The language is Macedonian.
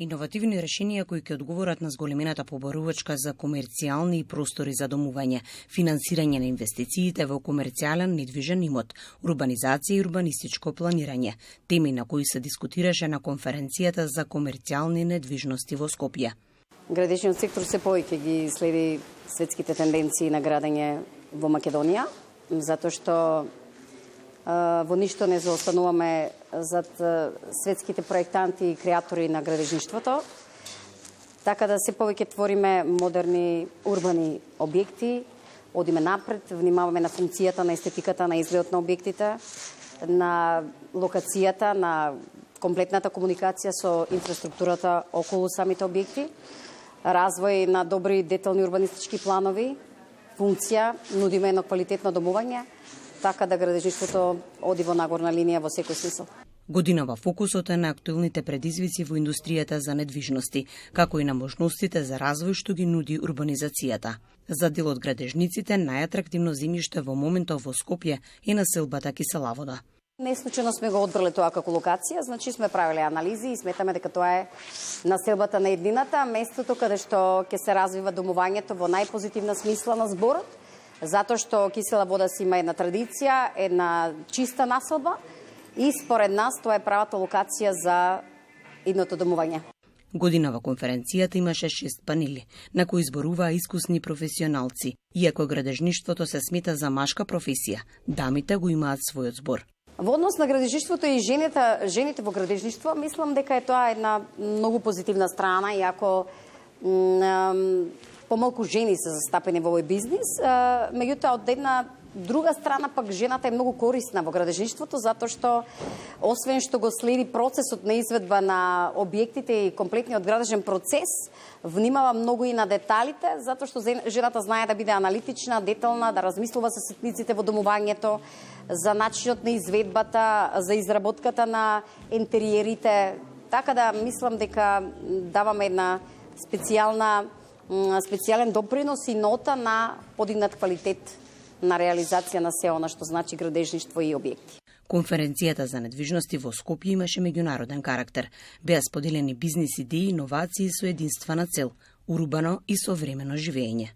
Иновативни решенија кои ќе одговорат на зголемената побарувачка за комерцијални простори за домување, финансирање на инвестициите во комерцијален недвижен имот, урбанизација и урбанистичко планирање, теми на кои се дискутираше на конференцијата за комерцијални недвижности во Скопје. Градежниот сектор се повеќе ги следи светските тенденции на градење во Македонија, затоа што во ништо не заостануваме зад светските проектанти и креатори на градежништвото, така да се повеќе твориме модерни урбани објекти, одиме напред, внимаваме на функцијата, на естетиката, на изгледот на објектите, на локацијата, на комплетната комуникација со инфраструктурата околу самите објекти, развој на добри детални урбанистички планови, функција, нудиме едно квалитетно домување, така да градежништвото оди во нагорна линија во секој смисол. Годинава фокусот е на актуелните предизвици во индустријата за недвижности, како и на можностите за развој што ги нуди урбанизацијата. За дел од градежниците најатрактивно земјиште во моментот во Скопје е населбата Киселавода. Не случајно сме го одбрале тоа како локација, значи сме правеле анализи и сметаме дека тоа е населбата на еднината, местото каде што ќе се развива домувањето во најпозитивна смисла на зборот, затоа што Кисела вода си има една традиција, една чиста населба и според нас тоа е правата локација за идното домување. Годинава конференцијата имаше 6 панели, на кои зборуваа искусни професионалци. Иако градежништвото се смета за машка професија, дамите го имаат својот збор. Во однос на градежништвото и жените во градежништво, мислам дека е тоа една многу позитивна страна, иако помалку жени се застапени во овој бизнис, меѓутоа од една друга страна пак жената е многу корисна во градежништвото, затоа што освен што го следи процесот на изведба на објектите и комплетниот градежен процес, внимава многу и на деталите, затоа што жената знае да биде аналитична, детална, да размислува за ситниците во домувањето, за начинот на изведбата, за изработката на интериерите, така да мислам дека даваме една специјален допринос и нота на подигнат квалитет на реализација на се она што значи градежништво и објекти. Конференцијата за недвижности во Скопје имаше меѓународен карактер. Беа споделени бизнис идеи и иновации со единствена цел – урбано и современо живење.